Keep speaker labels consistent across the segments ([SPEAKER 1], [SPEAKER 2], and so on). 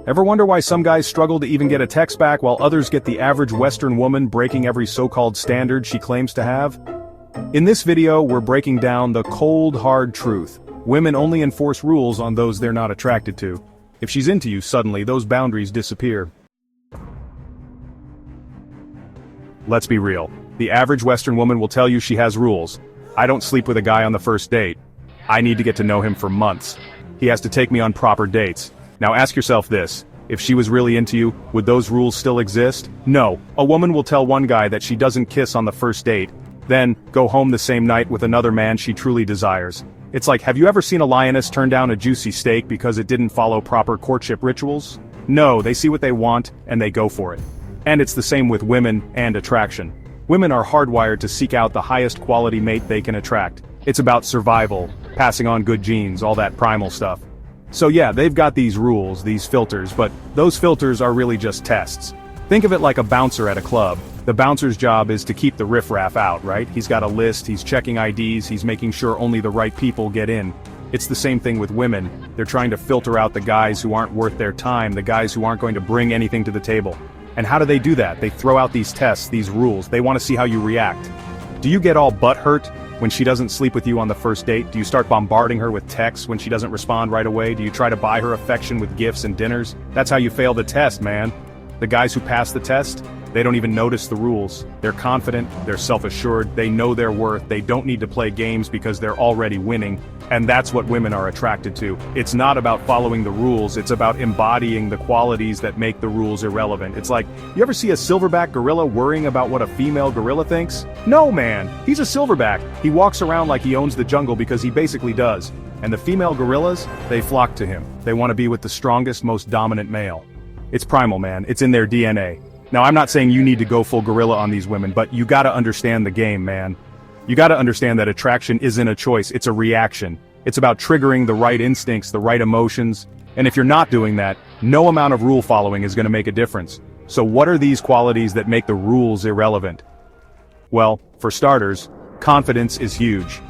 [SPEAKER 1] Ever wonder why some guys struggle to even get a text back while others get the average Western woman breaking every so-called standard she claims to have? In this video, we're breaking down the cold, hard truth. Women only enforce rules on those they're not attracted to. If she's into you, suddenly those boundaries disappear. Let's be real. The average Western woman will tell you she has rules. I don't sleep with a guy on the first date. I need to get to know him for months. He has to take me on proper dates. Now ask yourself this. If she was really into you, would those rules still exist? No. A woman will tell one guy that she doesn't kiss on the first date, then go home the same night with another man she truly desires. It's like, have you ever seen a lioness turn down a juicy steak because it didn't follow proper courtship rituals? No, they see what they want, and they go for it. And it's the same with women and attraction. Women are hardwired to seek out the highest quality mate they can attract. It's about survival, passing on good genes, all that primal stuff. So yeah, they've got these rules, these filters, but those filters are really just tests. Think of it like a bouncer at a club. The bouncer's job is to keep the riffraff out, right? He's got a list, he's checking IDs, he's making sure only the right people get in. It's the same thing with women. They're trying to filter out the guys who aren't worth their time, the guys who aren't going to bring anything to the table. And how do they do that? They throw out these tests, these rules. They want to see how you react. Do you get all butthurt when she doesn't sleep with you on the first date? Do you start bombarding her with texts when she doesn't respond right away? Do you try to buy her affection with gifts and dinners? That's how you fail the test, man. The guys who pass the test, they don't even notice the rules. They're confident, they're self-assured, they know their worth, they don't need to play games because they're already winning. And that's what women are attracted to. It's not about following the rules, it's about embodying the qualities that make the rules irrelevant. It's like, you ever see a silverback gorilla worrying about what a female gorilla thinks? No, man, he's a silverback. He walks around like he owns the jungle because he basically does. And the female gorillas, they flock to him. They want to be with the strongest, most dominant male. It's primal, man. It's in their DNA. Now, I'm not saying you need to go full gorilla on these women, but you gotta understand the game, man. You gotta understand that attraction isn't a choice, it's a reaction. It's about triggering the right instincts, the right emotions. And if you're not doing that, no amount of rule following is gonna make a difference. So what are these qualities that make the rules irrelevant? Well, for starters, confidence is huge.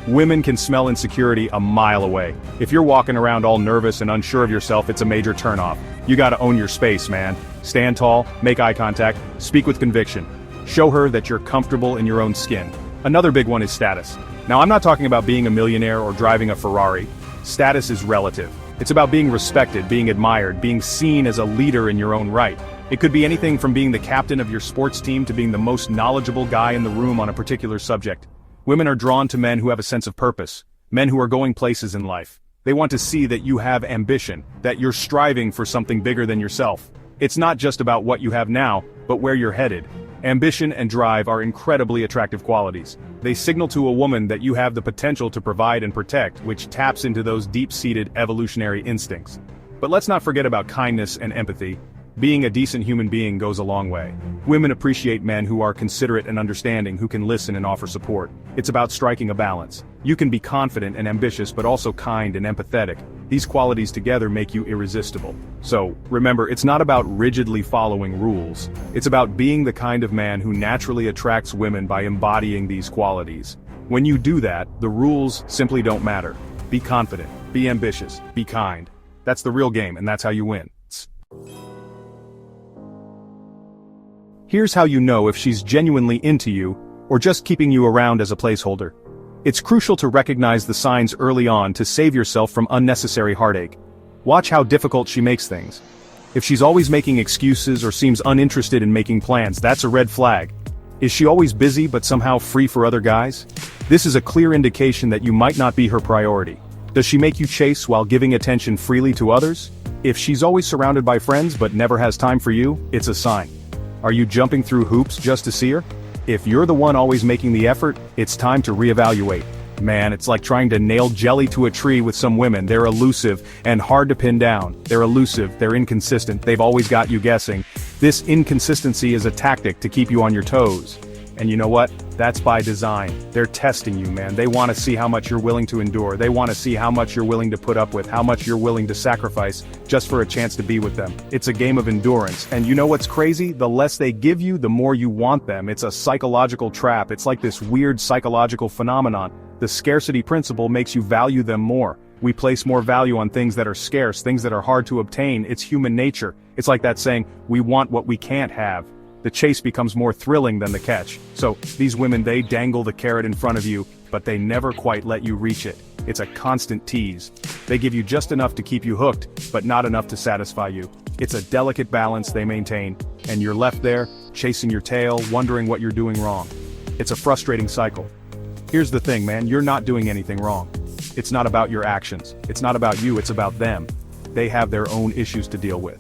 [SPEAKER 1] Women can smell insecurity a mile away. If you're walking around all nervous and unsure of yourself, it's a major turnoff. You gotta own your space, man. Stand tall, make eye contact, speak with conviction. Show her that you're comfortable in your own skin. Another big one is status. Now, I'm not talking about being a millionaire or driving a Ferrari. Status is relative. It's about being respected, being admired, being seen as a leader in your own right. It could be anything from being the captain of your sports team to being the most knowledgeable guy in the room on a particular subject. Women are drawn to men who have a sense of purpose, men who are going places in life. They want to see that you have ambition, that you're striving for something bigger than yourself. It's not just about what you have now, but where you're headed. Ambition and drive are incredibly attractive qualities. They signal to a woman that you have the potential to provide and protect, which taps into those deep-seated evolutionary instincts. But let's not forget about kindness and empathy. Being a decent human being goes a long way. Women appreciate men who are considerate and understanding, who can listen and offer support. It's about striking a balance. You can be confident and ambitious but also kind and empathetic. These qualities together make you irresistible. So, remember, it's not about rigidly following rules. It's about being the kind of man who naturally attracts women by embodying these qualities. When you do that, the rules simply don't matter. Be confident, be ambitious, be kind. That's the real game, and that's how you win. Here's how you know if she's genuinely into you, or just keeping you around as a placeholder. It's crucial to recognize the signs early on to save yourself from unnecessary heartache. Watch how difficult she makes things. If she's always making excuses or seems uninterested in making plans, that's a red flag. Is she always busy but somehow free for other guys? This is a clear indication that you might not be her priority. Does she make you chase while giving attention freely to others? If she's always surrounded by friends but never has time for you, it's a sign. Are you jumping through hoops just to see her? If you're the one always making the effort, it's time to reevaluate. Man, it's like trying to nail jelly to a tree with some women. They're elusive and hard to pin down. They're elusive, they're inconsistent, they've always got you guessing. This inconsistency is a tactic to keep you on your toes. And you know what? That's by design. They're testing you, man. They want to see how much you're willing to endure. They want to see how much you're willing to put up with, how much you're willing to sacrifice, just for a chance to be with them. It's a game of endurance. And you know what's crazy? The less they give you, the more you want them. It's a psychological trap. It's like this weird psychological phenomenon. The scarcity principle makes you value them more. We place more value on things that are scarce, things that are hard to obtain. It's human nature. It's like that saying, we want what we can't have. The chase becomes more thrilling than the catch. So, these women, they dangle the carrot in front of you, but they never quite let you reach it. It's a constant tease. They give you just enough to keep you hooked, but not enough to satisfy you. It's a delicate balance they maintain, and you're left there, chasing your tail, wondering what you're doing wrong. It's a frustrating cycle. Here's the thing, man, you're not doing anything wrong. It's not about your actions. It's not about you, it's about them. They have their own issues to deal with.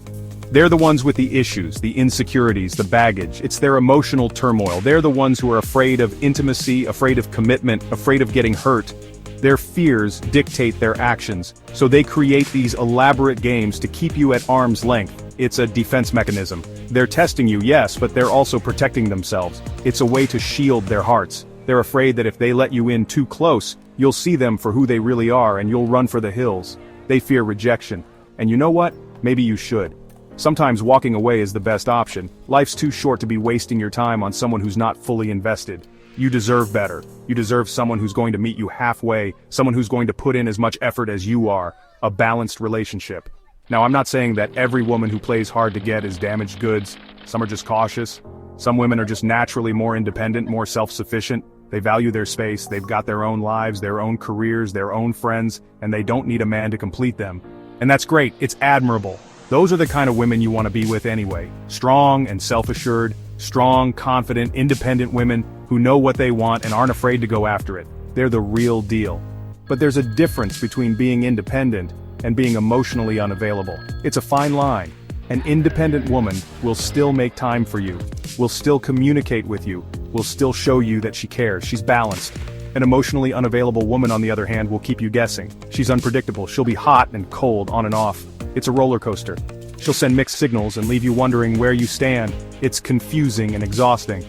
[SPEAKER 1] They're the ones with the issues, the insecurities, the baggage. It's their emotional turmoil. They're the ones who are afraid of intimacy, afraid of commitment, afraid of getting hurt. Their fears dictate their actions, so they create these elaborate games to keep you at arm's length. It's a defense mechanism. They're testing you, yes, but they're also protecting themselves. It's a way to shield their hearts. They're afraid that if they let you in too close, you'll see them for who they really are and you'll run for the hills. They fear rejection. And you know what? Maybe you should. Sometimes walking away is the best option. Life's too short to be wasting your time on someone who's not fully invested. You deserve better. You deserve someone who's going to meet you halfway, someone who's going to put in as much effort as you are, a balanced relationship. Now, I'm not saying that every woman who plays hard to get is damaged goods. Some are just cautious. Some women are just naturally more independent, more self-sufficient. They value their space, they've got their own lives, their own careers, their own friends, and they don't need a man to complete them. And that's great, it's admirable. Those are the kind of women you want to be with anyway. Strong and self-assured, strong, confident, independent women who know what they want and aren't afraid to go after it. They're the real deal. But there's a difference between being independent and being emotionally unavailable. It's a fine line. An independent woman will still make time for you, will still communicate with you, will still show you that she cares, she's balanced. An emotionally unavailable woman, on the other hand, will keep you guessing. She's unpredictable, she'll be hot and cold, on and off. It's a roller coaster. She'll send mixed signals and leave you wondering where you stand. It's confusing and exhausting.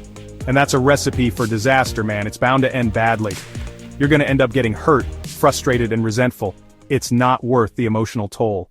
[SPEAKER 1] And that's a recipe for disaster, man. It's bound to end badly. You're gonna end up getting hurt, frustrated and resentful. It's not worth the emotional toll.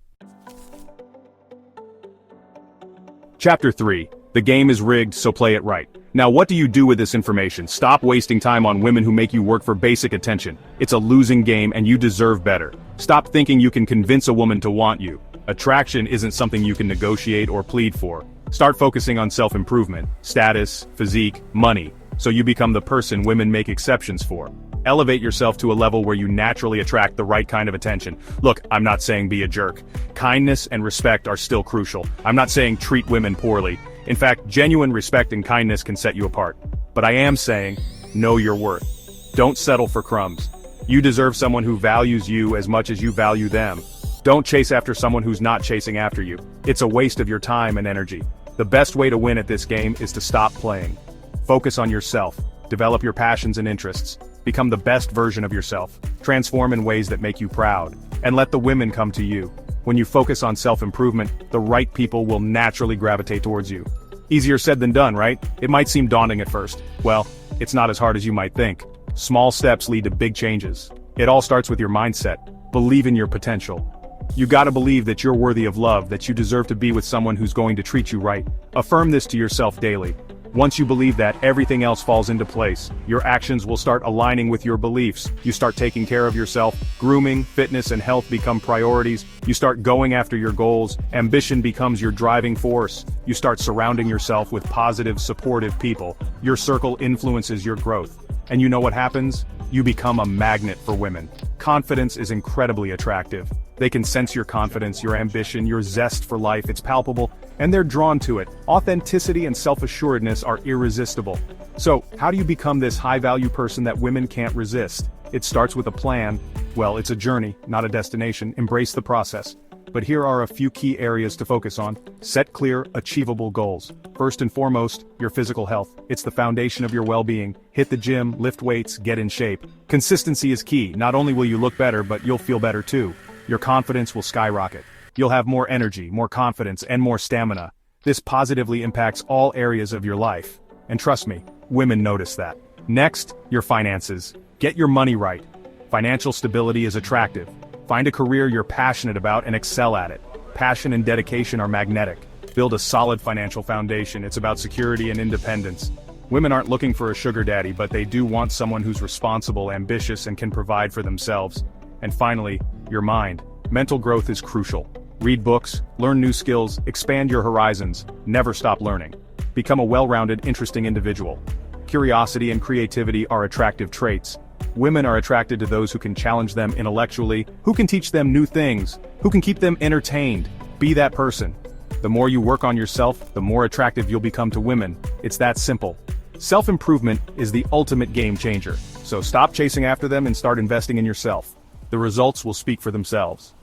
[SPEAKER 1] Chapter 3. The game is rigged, so play it right. Now, what do you do with this information? Stop wasting time on women who make you work for basic attention. It's a losing game and you deserve better. Stop thinking you can convince a woman to want you. Attraction isn't something you can negotiate or plead for. Start focusing on self-improvement, status, physique, money, so you become the person women make exceptions for. Elevate yourself to a level where you naturally attract the right kind of attention. Look, I'm not saying be a jerk. Kindness and respect are still crucial. I'm not saying treat women poorly. In fact, genuine respect and kindness can set you apart. But I am saying, know your worth. Don't settle for crumbs. You deserve someone who values you as much as you value them. Don't chase after someone who's not chasing after you. It's a waste of your time and energy. The best way to win at this game is to stop playing. Focus on yourself. Develop your passions and interests. Become the best version of yourself. Transform in ways that make you proud. And let the women come to you. When you focus on self-improvement, the right people will naturally gravitate towards you. Easier said than done, right? It might seem daunting at first. Well, it's not as hard as you might think. Small steps lead to big changes. It all starts with your mindset. Believe in your potential. You gotta believe that you're worthy of love, that you deserve to be with someone who's going to treat you right. Affirm this to yourself daily. Once you believe that, everything else falls into place. Your actions will start aligning with your beliefs. You start taking care of yourself. Grooming, fitness, and health become priorities. You start going after your goals. Ambition becomes your driving force. You start surrounding yourself with positive, supportive people. Your circle influences your growth. And you know what happens? You become a magnet for women. Confidence is incredibly attractive. They can sense your confidence, your ambition, your zest for life. It's palpable, and they're drawn to it. Authenticity and self-assuredness are irresistible. So, how do you become this high-value person that women can't resist? It starts with a plan. Well, it's a journey, not a destination. Embrace the process. But here are a few key areas to focus on. Set clear, achievable goals. First and foremost, your physical health. It's the foundation of your well-being. Hit the gym, lift weights, get in shape. Consistency is key. Not only will you look better, but you'll feel better too. Your confidence will skyrocket. You'll have more energy, more confidence, and more stamina. This positively impacts all areas of your life. And trust me, women notice that. Next, your finances. Get your money right. Financial stability is attractive. Find a career you're passionate about and excel at it. Passion and dedication are magnetic. Build a solid financial foundation. It's about security and independence. Women aren't looking for a sugar daddy, but they do want someone who's responsible, ambitious, and can provide for themselves. And finally, Your mind. Mental growth is crucial. Read books, learn new skills, expand your horizons, never stop learning. Become a well-rounded, interesting individual. Curiosity and creativity are attractive traits. Women are attracted to those who can challenge them intellectually, who can teach them new things, who can keep them entertained. Be that person. The more you work on yourself, the more attractive you'll become to women. It's that simple. Self-improvement is the ultimate game changer. So stop chasing after them and start investing in yourself. The results will speak for themselves.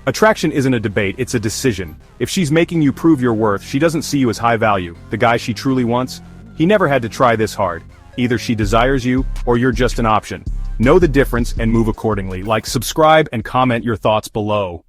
[SPEAKER 1] Attraction isn't a debate, it's a decision. If she's making you prove your worth, she doesn't see you as high value, the guy she truly wants, he never had to try this hard. Either she desires you, or you're just an option. Know the difference and move accordingly. Like, subscribe, and comment your thoughts below.